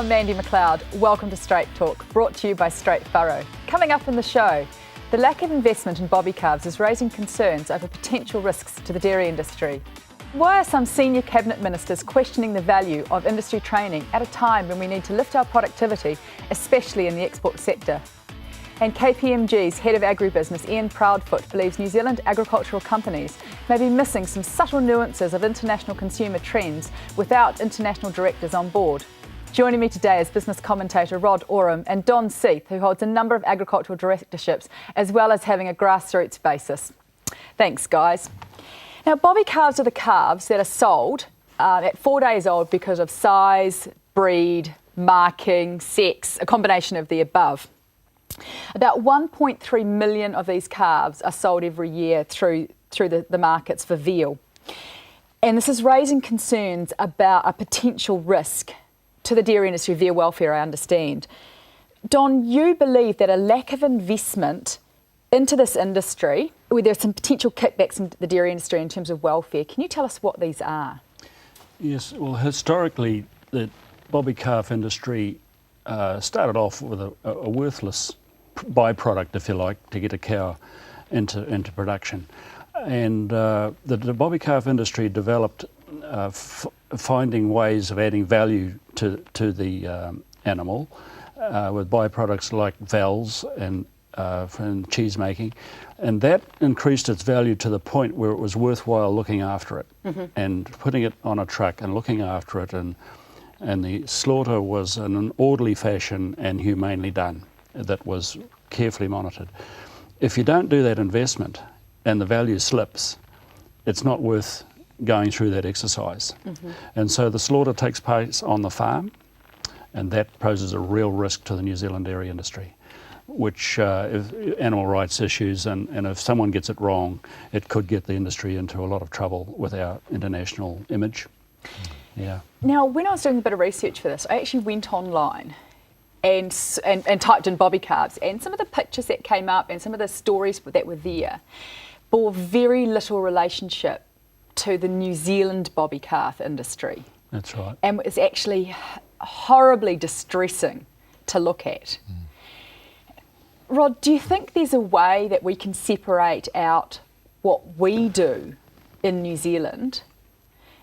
I'm Mandi McLeod. Welcome to Straight Talk, brought to you by Straight Furrow. Coming up in the show, the lack of investment in bobby calves is raising concerns over potential risks to the dairy industry. Why are some senior cabinet ministers questioning the value of industry training at a time when we need to lift our productivity, especially in the export sector? And KPMG's head of agribusiness, Ian Proudfoot, believes New Zealand agricultural companies may be missing some subtle nuances of international consumer trends without international directors on board. Joining me today is business commentator Rod Oram and Don Seath, who holds a number of agricultural directorships, as well as having a grassroots basis. Thanks, guys. Now, bobby calves are the calves that are sold at 4 days old because of size, breed, marking, sex, a combination of the above. About 1.3 million of these calves are sold every year through the markets for veal. And this is raising concerns about a potential risk to the dairy industry, veal welfare, I understand. Don, you believe that a lack of investment into this industry, where there are some potential kickbacks in the dairy industry in terms of welfare. Can you tell us what these are? Yes, well, historically, the bobby calf industry started off with a worthless byproduct, if you like, to get a cow into production. And the bobby calf industry developed finding ways of adding value to the animal with byproducts like vels and cheese making, and that increased its value to the point where it was worthwhile looking after it and putting it on a truck and looking after it, and the slaughter was in an orderly fashion and humanely done, that was carefully monitored. If you don't do that investment and the value slips, it's not worth going through that exercise. And so the slaughter takes place on the farm, and that poses a real risk to the New Zealand dairy industry, which if animal rights issues, and if someone gets it wrong, it could get the industry into a lot of trouble with our international image. Yeah. Now, when I was doing a bit of research for this, I actually went online and typed in bobby calves, and some of the pictures that came up and some of the stories that were there bore very little relationship to the New Zealand bobby calf industry. That's right. And it's actually horribly distressing to look at. Rod, do you think there's a way that we can separate out what we do in New Zealand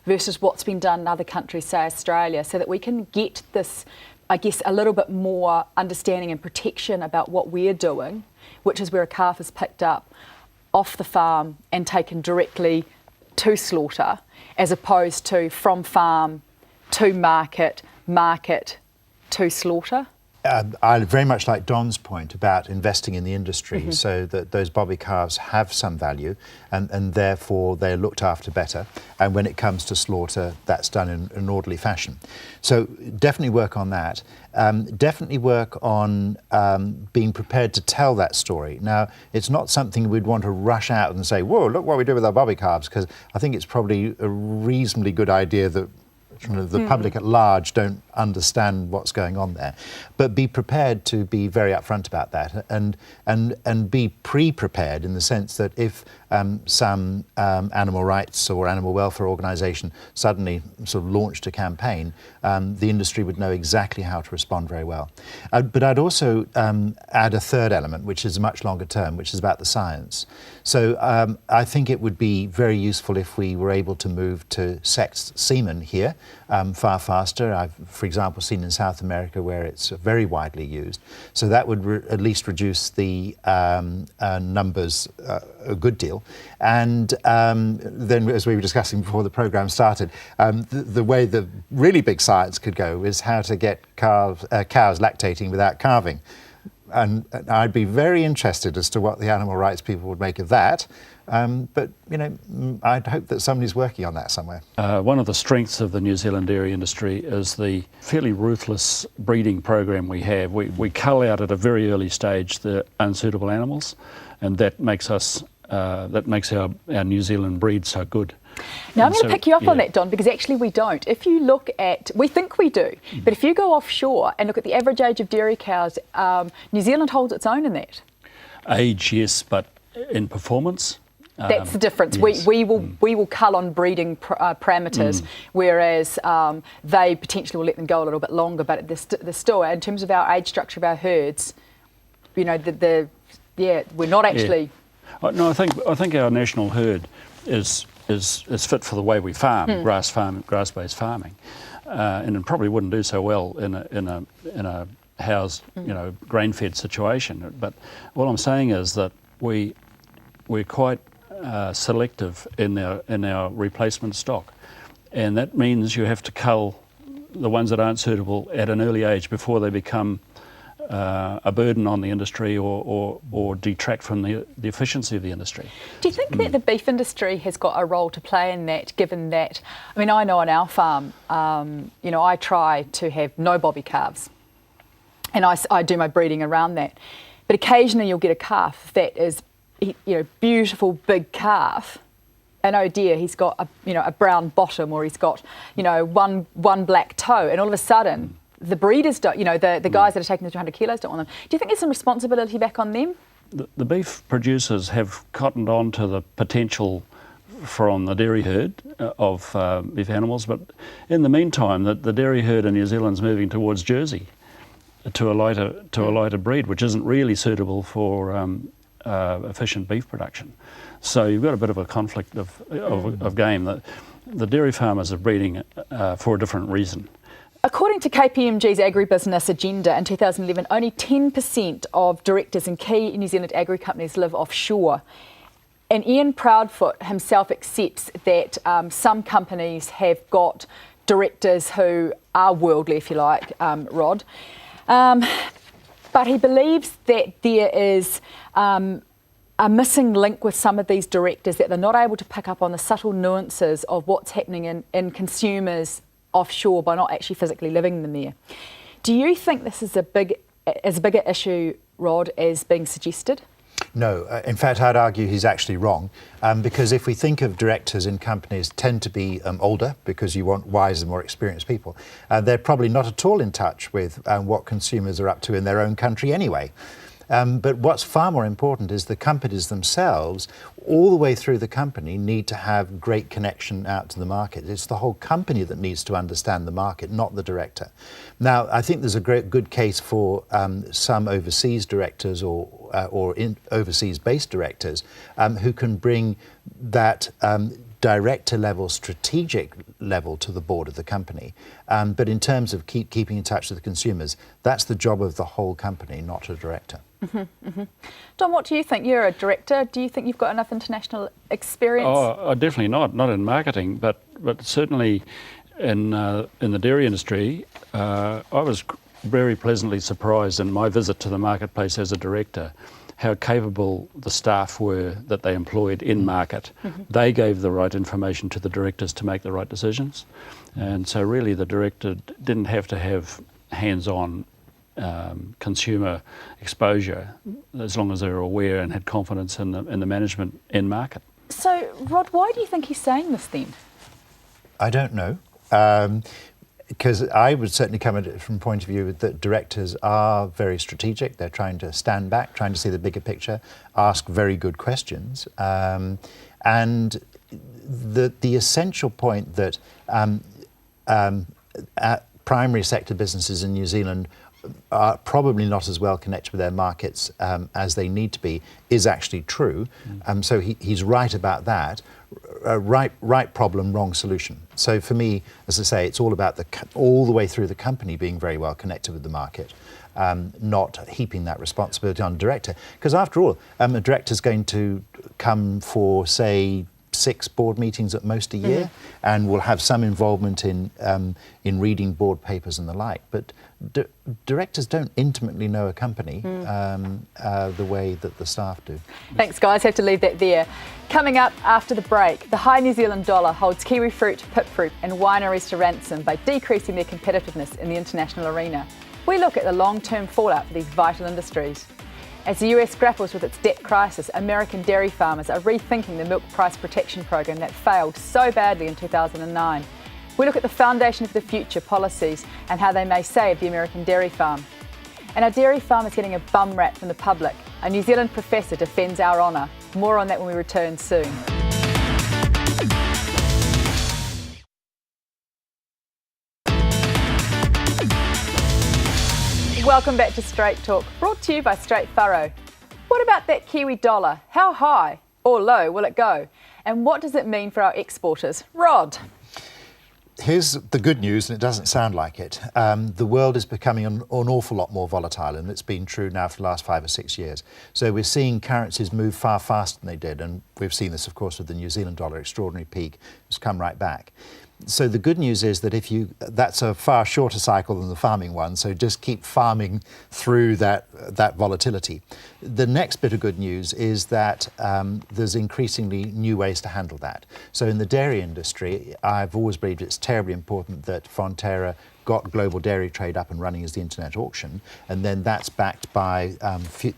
versus what's been done in other countries, say Australia, so that we can get this, I guess, a little bit more understanding and protection about what we're doing, which is where a calf is picked up off the farm and taken directly to slaughter, as opposed to from farm to market to slaughter? I very much like Don's point about investing in the industry so that those bobby calves have some value and therefore they're looked after better. And when it comes to slaughter, that's done in an orderly fashion. So definitely work on that. Definitely work on being prepared to tell that story. Now, it's not something we'd want to rush out and say, whoa, look what we do with our bobby calves, because I think it's probably a reasonably good idea that the public at large don't understand what's going on there. But be prepared to be very upfront about that, and be pre-prepared in the sense that if some animal rights or animal welfare organisation suddenly sort of launched a campaign, the industry would know exactly how to respond very well. But I'd also add a third element, which is much longer term, which is about the science. So I think it would be very useful if we were able to move to sexed semen here far faster. I've, for example, seen in South America where it's very widely used. So that would at least reduce the numbers a good deal. And then, as we were discussing before the programme started, the way the really big science could go is how to get cows lactating without calving. And I'd be very interested as to what the animal rights people would make of that. But, you know, I'd hope that somebody's working on that somewhere. One of the strengths of the New Zealand dairy industry is the fairly ruthless breeding program we have. We cull out at a very early stage the unsuitable animals, and that makes our New Zealand breed so good. Now, I'm going to pick you up on that, Don, because actually we don't. If you look at, we think we do, but if you go offshore and look at the average age of dairy cows, New Zealand holds its own in that. Age, yes, but in performance, That's the difference. Yes. We will cull on breeding parameters, whereas they potentially will let them go a little bit longer. But the still, in terms of our age structure of our herds, you know, we're not actually. Yeah. No, I think our national herd is fit for the way we farm, grass-based farming, and it probably wouldn't do so well in a housed, you know, grain-fed situation. But what I'm saying is that we're quite selective in our replacement stock, and that means you have to cull the ones that aren't suitable at an early age before they become a burden on the industry or detract from the efficiency of the industry. Do you think that the beef industry has got a role to play in that, given that, I mean, I know on our farm, you know, I try to have no bobby calves, and I do my breeding around that, but occasionally you'll get a calf that is, you know, beautiful big calf, and oh dear, he's got a brown bottom, or he's got, you know, one black toe, and all of a sudden the breeders don't, you know, the guys that are taking the 200 kilos don't want them. Do you think there's some responsibility back on them? The beef producers have cottoned on to the potential from the dairy herd of beef animals, but in the meantime, the dairy herd in New Zealand's moving towards Jersey to a lighter breed, which isn't really suitable for efficient beef production. So you've got a bit of a conflict of game. The dairy farmers are breeding for a different reason. According to KPMG's agribusiness agenda in 2011, only 10% of directors in key New Zealand agri companies live offshore. And Ian Proudfoot himself accepts that some companies have got directors who are worldly, if you like, Rod. But he believes that there is a missing link with some of these directors, that they're not able to pick up on the subtle nuances of what's happening in consumers offshore by not actually physically living them there. Do you think this is a bigger issue, Rod, as being suggested? No, in fact, I'd argue he's actually wrong, because if we think of directors in companies tend to be older, because you want wiser, more experienced people, they're probably not at all in touch with what consumers are up to in their own country anyway. But what's far more important is the companies themselves, all the way through the company, need to have great connection out to the market. It's the whole company that needs to understand the market, not the director. Now, I think there's a good case for some overseas directors or overseas-based directors who can bring that director level, strategic level to the board of the company. But in terms of keeping in touch with the consumers, that's the job of the whole company, not a director. Don, what do you think? You're a director. Do you think you've got enough international experience? Oh, definitely not in marketing, but certainly in the dairy industry. I was very pleasantly surprised in my visit to the marketplace as a director how capable the staff were that they employed in market. They gave the right information to the directors to make the right decisions, and so really the director didn't have to have hands-on consumer exposure, as long as they were aware and had confidence in the management in market. So, Rod, why do you think he's saying this then? I don't know. Because I would certainly come at it from the point of view that directors are very strategic. They're trying to stand back, trying to see the bigger picture, ask very good questions. And the essential point that primary sector businesses in New Zealand are probably not as well connected with their markets as they need to be is actually true. So he's right about that. Right problem, wrong solution. So for me, as I say, it's all about all the way through the company being very well connected with the market, not heaping that responsibility on the director. Because after all, a director's going to come for, say, 6 board meetings at most a year, and will have some involvement in reading board papers and the like. But directors don't intimately know a company the way that the staff do. Thanks, guys. Have to leave that there. Coming up after the break, the high New Zealand dollar holds kiwi fruit, pip fruit and wineries to ransom by decreasing their competitiveness in the international arena. We look at the long-term fallout for these vital industries. As the US grapples with its debt crisis, American dairy farmers are rethinking the milk price protection program that failed so badly in 2009. We look at the foundation of the future policies and how they may save the American dairy farm. And our dairy farm is getting a bum rap from the public. A New Zealand professor defends our honour. More on that when we return soon. Welcome back to Straight Talk, brought to you by Straight Furrow. What about that Kiwi dollar? How high or low will it go? And what does it mean for our exporters? Rod. Here's the good news, and it doesn't sound like it. The world is becoming an awful lot more volatile, and it's been true now for the last 5 or 6 years. So we're seeing currencies move far faster than they did, and we've seen this, of course, with the New Zealand dollar extraordinary peak. It's come right back. So the good news is that that's a far shorter cycle than the farming one, so just keep farming through that volatility. The next bit of good news is that there's increasingly new ways to handle that. So in the dairy industry, I've always believed it's terribly important that Fonterra got global dairy trade up and running as the internet auction, and then that's backed by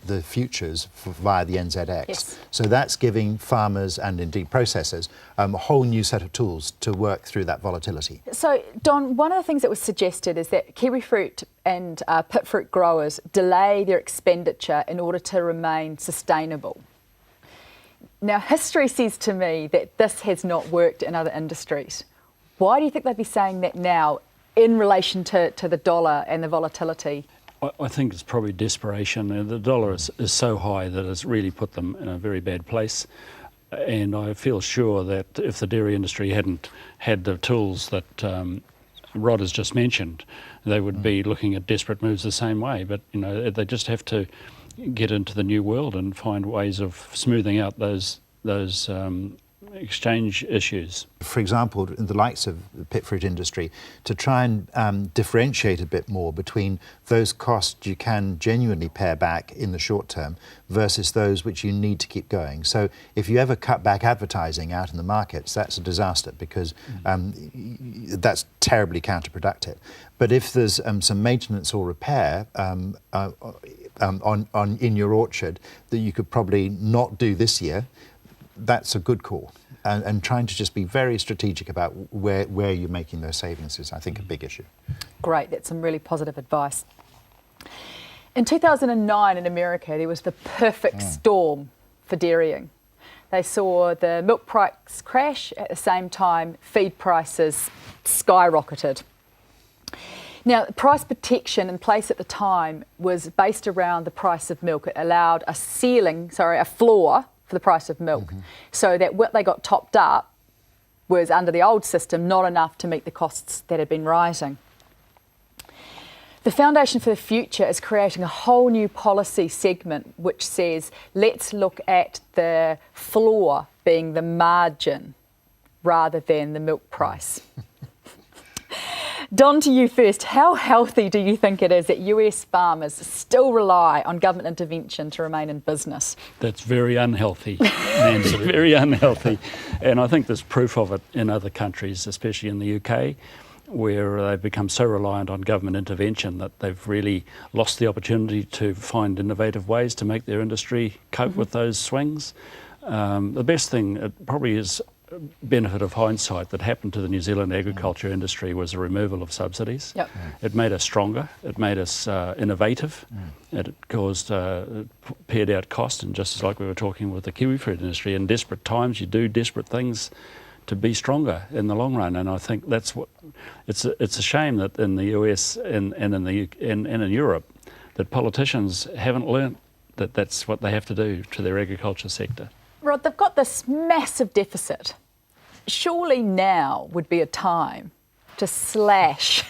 the futures via the NZX. Yes. So that's giving farmers and indeed processors a whole new set of tools to work through that volatility. So, Don, one of the things that was suggested is that kiwi fruit and pit fruit growers delay their expenditure in order to remain sustainable. Now, history says to me that this has not worked in other industries. Why do you think they'd be saying that now in relation to the dollar and the volatility? I think it's probably desperation. The dollar is so high that it's really put them in a very bad place. And I feel sure that if the dairy industry hadn't had the tools that Rod has just mentioned, they would be looking at desperate moves the same way. But they just have to get into the new world and find ways of smoothing out those exchange issues. For example, in the likes of the pit fruit industry, to try and differentiate a bit more between those costs you can genuinely pare back in the short term versus those which you need to keep going. So if you ever cut back advertising out in the markets, that's a disaster because that's terribly counterproductive. But if there's some maintenance or repair in your orchard that you could probably not do this year, that's a good call. And trying to just be very strategic about where you're making those savings is, I think, a big issue. Great, that's some really positive advice. In 2009 in America, there was the perfect storm for dairying. They saw the milk price crash. At the same time, feed prices skyrocketed. Now, price protection in place at the time was based around the price of milk. It allowed a floor for the price of milk, so that what they got topped up was, under the old system, not enough to meet the costs that had been rising. The Foundation for the Future is creating a whole new policy segment which says, let's look at the floor being the margin rather than the milk price. Don, to you first. How healthy do you think it is that US farmers still rely on government intervention to remain in business? That's very unhealthy, Nancy, very unhealthy. And I think there's proof of it in other countries, especially in the UK, where they've become so reliant on government intervention that they've really lost the opportunity to find innovative ways to make their industry cope with those swings. The best thing probably is benefit of hindsight that happened to the New Zealand agriculture industry was the removal of subsidies. Yep. It made us stronger, it made us innovative, it caused pared out cost, and just like we were talking with the kiwi fruit industry, in desperate times you do desperate things to be stronger in the long run. And I think that's what it's a shame that in the US and in Europe that politicians haven't learnt that that's what they have to do to their agriculture sector. Rod, they've got this massive deficit. Surely now would be a time to slash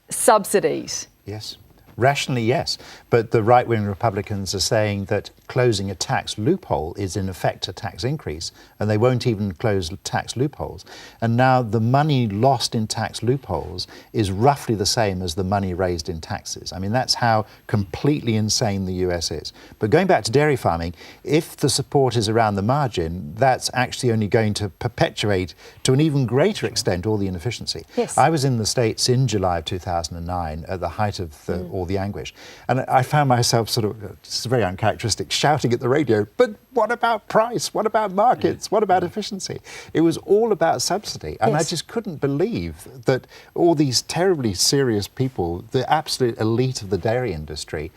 subsidies. Yes. Rationally, yes. But the right-wing Republicans are saying that closing a tax loophole is in effect a tax increase, and they won't even close tax loopholes. And now the money lost in tax loopholes is roughly the same as the money raised in taxes. I mean, that's how completely insane the US is. But going back to dairy farming, if the support is around the margin, that's actually only going to perpetuate to an even greater extent all the inefficiency. Yes. I was in the States in July of 2009 at the height of all the anguish, and I found myself sort of, it's very uncharacteristic, shouting at the radio, but what about price? What about markets? What about efficiency? It was all about subsidy. And I just couldn't believe that all these terribly serious people, the absolute elite of the dairy industry,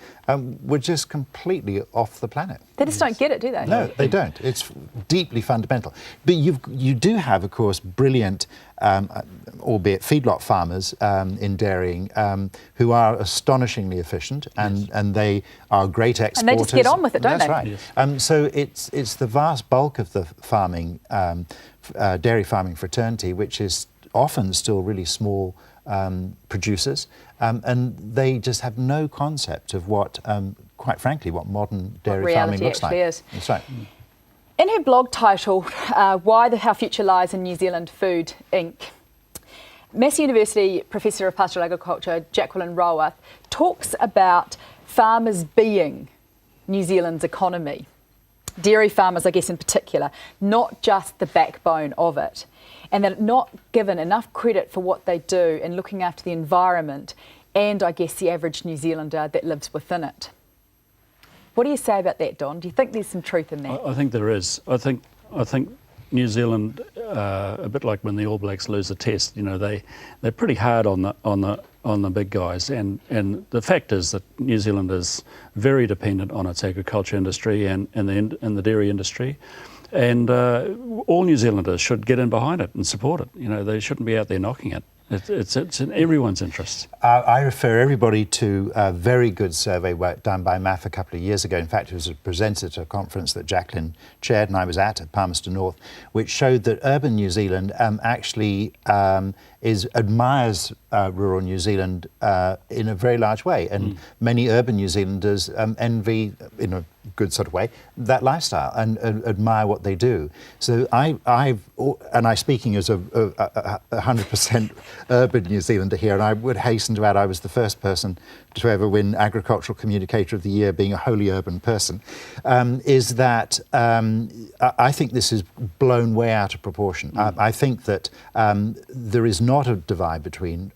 were just completely off the planet. They just don't get it, do they? No, they don't. It's deeply fundamental. But you do have, of course, brilliant, albeit feedlot farmers in dairying who are astonishingly efficient, and they are great exporters. And they just get on with it, don't That's they? Right. Yes. So it's the vast bulk of the farming, dairy farming fraternity, which is often still really small producers, and they just have no concept of what, quite frankly, what modern dairy farming looks like. Is. That's right. In her blog title, How Future Lies in New Zealand Food, Inc., Massey University Professor of Pastoral Agriculture, Jacqueline Roworth, talks about farmers being New Zealand's economy. Dairy farmers, I guess, in particular, not just the backbone of it, and that not given enough credit for what they do in looking after the environment and, I guess, the average New Zealander that lives within it. What do you say about that, Don? Do you think there's some truth in that? I think there is. I think New Zealand, a bit like when the All Blacks lose a test, they're pretty hard on the big guys, and the fact is that New Zealand is very dependent on its agriculture industry and the dairy industry, and all New Zealanders should get in behind it and support it. They shouldn't be out there knocking it. It's in everyone's interest. I refer everybody to a very good survey work done by MAF a couple of years ago. In fact, it was presented at a conference that Jacqueline chaired and I was at Palmerston North, which showed that urban New Zealand actually admires rural New Zealand in a very large way. And many urban New Zealanders envy, in a good sort of way, that lifestyle and admire what they do. So I'm speaking as a 100% urban New Zealander here, and I would hasten to add I was the first person to ever win Agricultural Communicator of the Year, being a wholly urban person, is that I think this is blown way out of proportion. I think that there is not a divide between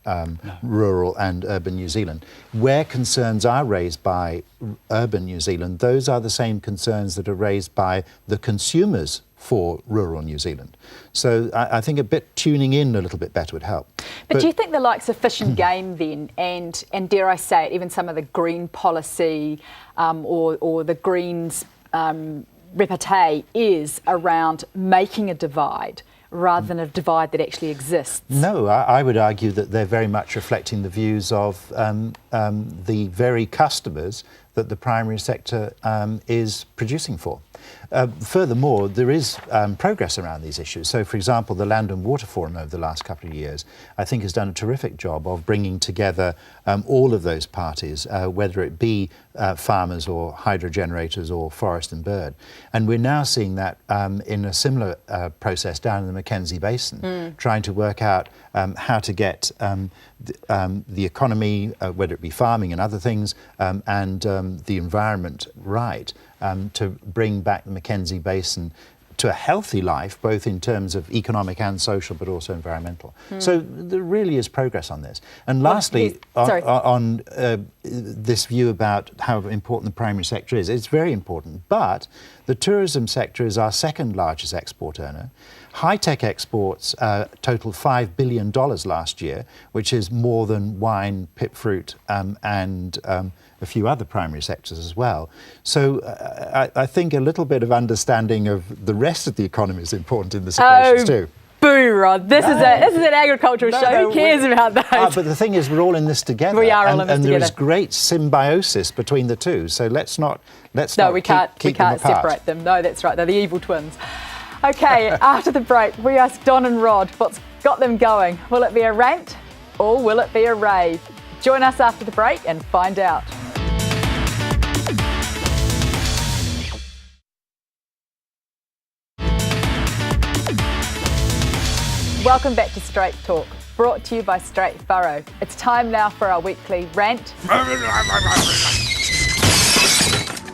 rural and urban New Zealand. Where concerns are raised by urban New Zealand, those are the same concerns that are raised by the consumers for rural New Zealand. So I think a bit tuning in a little bit better would help. But do you think the likes of Fish and Game then, and dare I say it, even some of the green policy or the Greens repartee is around making a divide rather than a divide that actually exists? No, I would argue that they're very much reflecting the views of the very customers that the primary sector is producing for. Furthermore, there is progress around these issues. So, for example, the Land and Water Forum over the last couple of years, I think, has done a terrific job of bringing together all of those parties, whether it be farmers or hydro generators or forest and bird. And we're now seeing that in a similar process down in the Mackenzie Basin, trying to work out how to get the economy, whether it be farming and other things, and the environment right, to bring back the Mackenzie Basin to a healthy life, both in terms of economic and social, but also environmental. So there really is progress on this. And lastly, on this view about how important the primary sector is, it's very important, but the tourism sector is our second largest export earner. High-tech exports totaled $5 billion last year, which is more than wine, pip fruit, and a few other primary sectors as well. So I think a little bit of understanding of the rest of the economy is important in this equation too. Boo, Rod. This is an agricultural show. Who cares about those? But the thing is, we're all in this together. We are all in this and together. And there is great symbiosis between the two. So let's not we can't separate them. No, that's right. They're the evil twins. Okay, after the break, we ask Don and Rod what's got them going. Will it be a rant or will it be a rave? Join us after the break and find out. Welcome back to Straight Talk, brought to you by Straight Furrow. It's time now for our weekly rant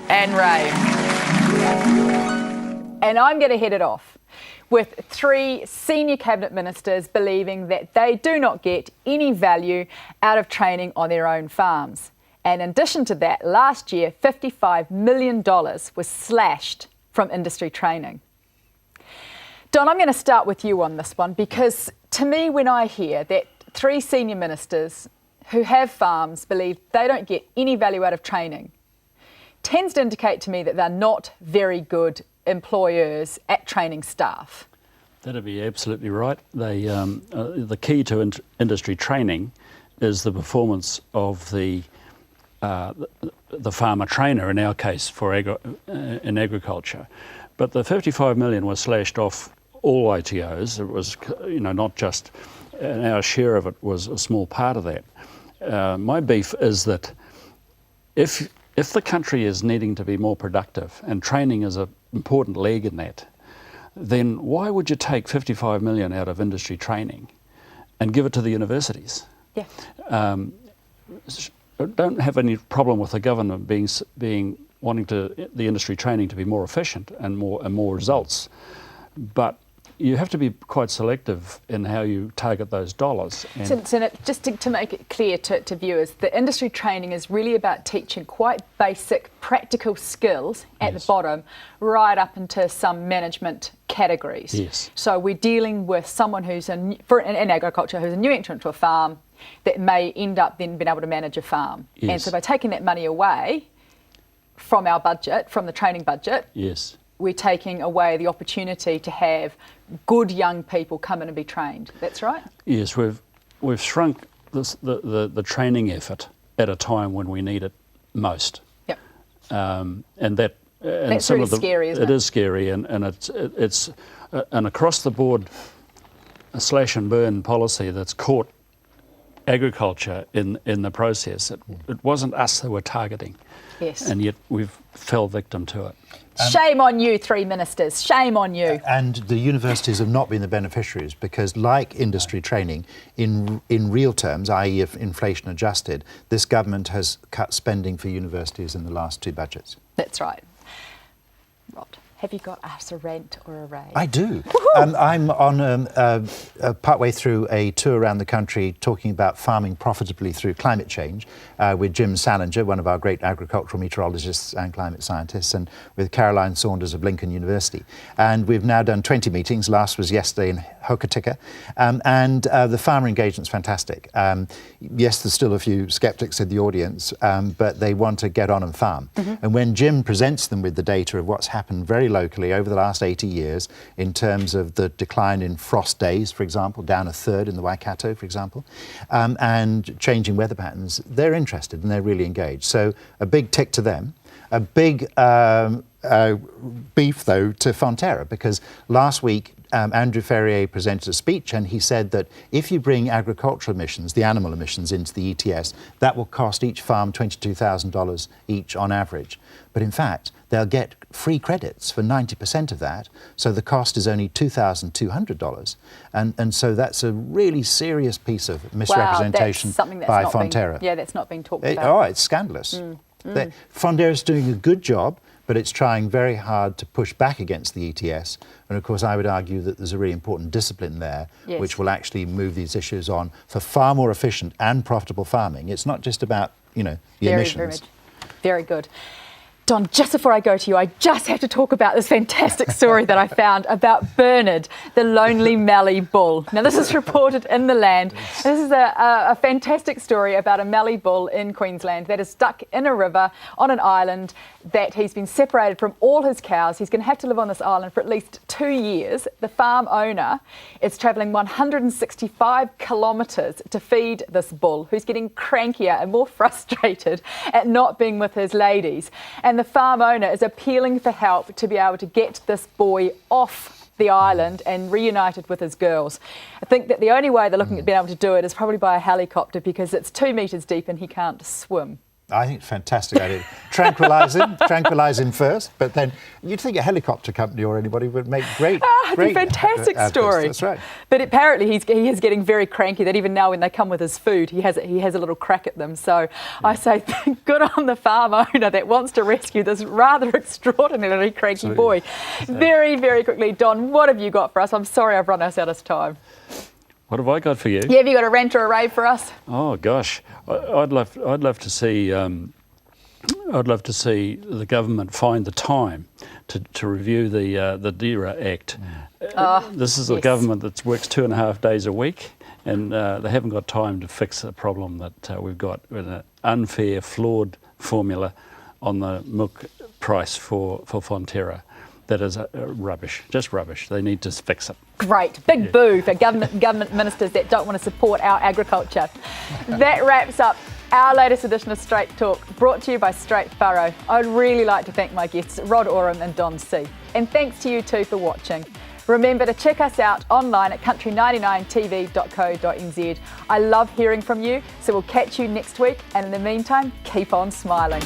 and rave. And I'm going to head it off with 3 senior cabinet ministers believing that they do not get any value out of training on their own farms. And in addition to that, last year, $55 million was slashed from industry training. Don, I'm going to start with you on this one, because to me, when I hear that 3 senior ministers who have farms believe they don't get any value out of training, tends to indicate to me that they're not very good employers at training staff. That'd be absolutely right. They, the key to industry training is the performance of the farmer trainer, in our case in agriculture. But the 55 million was slashed off all ITOs. It was, not just, and our share of it was a small part of that. My beef is that if the country is needing to be more productive, and training is an important leg in that, then why would you take 55 million out of industry training and give it to the universities? Yeah. Don't have any problem with the government wanting the industry training to be more efficient and more results, but you have to be quite selective in how you target those dollars. So just to make it clear to viewers, the industry training is really about teaching quite basic practical skills at the bottom, right up into some management categories. Yes. So we're dealing with someone who's in agriculture, who's a new entrant to a farm, that may end up then being able to manage a farm. Yes. And so by taking that money away from our budget, from the training budget, yes, we're taking away the opportunity to have good young people come in and be trained. That's right? Yes, we've shrunk the training effort at a time when we need it most. Yep. That's really scary, isn't it? It is scary, and it's an across the board a slash and burn policy that's caught agriculture in the process. It wasn't us that were targeting. Yes. And yet we've fell victim to it. Shame on you, 3 ministers. Shame on you. And the universities have not been the beneficiaries, because like industry training, in real terms, i.e. if inflation adjusted, this government has cut spending for universities in the last 2 budgets. That's right. Rod, have you got us a rant or a rave? I do. I'm on partway through a tour around the country talking about farming profitably through climate change with Jim Salinger, one of our great agricultural meteorologists and climate scientists, and with Caroline Saunders of Lincoln University. And we've now done 20 meetings. Last was yesterday in Hokitika. And the farmer engagement's fantastic. Yes, there's still a few skeptics in the audience, but they want to get on and farm. Mm-hmm. And when Jim presents them with the data of what's happened very locally over the last 80 years in terms of the decline in frost days, for example, down a third in the Waikato, for example, and changing weather patterns, they're interested and they're really engaged. So a big tick to them. A big beef, though, to Fonterra, because last week Andrew Ferrier presented a speech and he said that if you bring agricultural emissions, the animal emissions, into the ETS, that will cost each farm $22,000 each on average. But in fact, they'll get free credits for 90% of that, so the cost is only $2,200. And so that's a really serious piece of misrepresentation by Fonterra. That's not being talked about. It's scandalous. Fonterra's doing a good job, but it's trying very hard to push back against the ETS. And of course, I would argue that there's a really important discipline there, which will actually move these issues on for far more efficient and profitable farming. It's not just about, the emissions. Very good. Don, just before I go to you, I just have to talk about this fantastic story that I found about Bernard, the lonely Mallee bull. Now, this is reported in The Land. This is a fantastic story about a Mallee bull in Queensland that is stuck in a river on an island, that he's been separated from all his cows. He's going to have to live on this island for at least 2 years. The farm owner is travelling 165 kilometres to feed this bull, who's getting crankier and more frustrated at not being with his ladies. And the farm owner is appealing for help to be able to get this boy off the island and reunited with his girls. I think that the only way they're looking at being able to do it is probably by a helicopter, because it's 2 metres deep and he can't swim. I think it's a fantastic idea. Tranquilise him first, but then you'd think a helicopter company or anybody would make great. It's a fantastic story. That's right. But apparently he is getting very cranky, that even now when they come with his food, he has a little crack at them. So I say good on the farm owner that wants to rescue this rather extraordinarily cranky boy. Very, very quickly, Don, what have you got for us? I'm sorry I've run us out of time. What have I got for you? Yeah, have you got a rant or a rave for us? Oh gosh, I'd love to see the government find the time to review the DERA Act. This is a government that works 2.5 days a week, and they haven't got time to fix the problem that we've got with an unfair, flawed formula on the milk price for Fonterra. That is rubbish, just rubbish. They need to fix it. Great, big boo for government ministers that don't want to support our agriculture. That wraps up our latest edition of Straight Talk, brought to you by Straight Furrow. I'd really like to thank my guests, Rod Oram and Don Seath. And thanks to you too for watching. Remember to check us out online at country99tv.co.nz. I love hearing from you, so we'll catch you next week. And in the meantime, keep on smiling.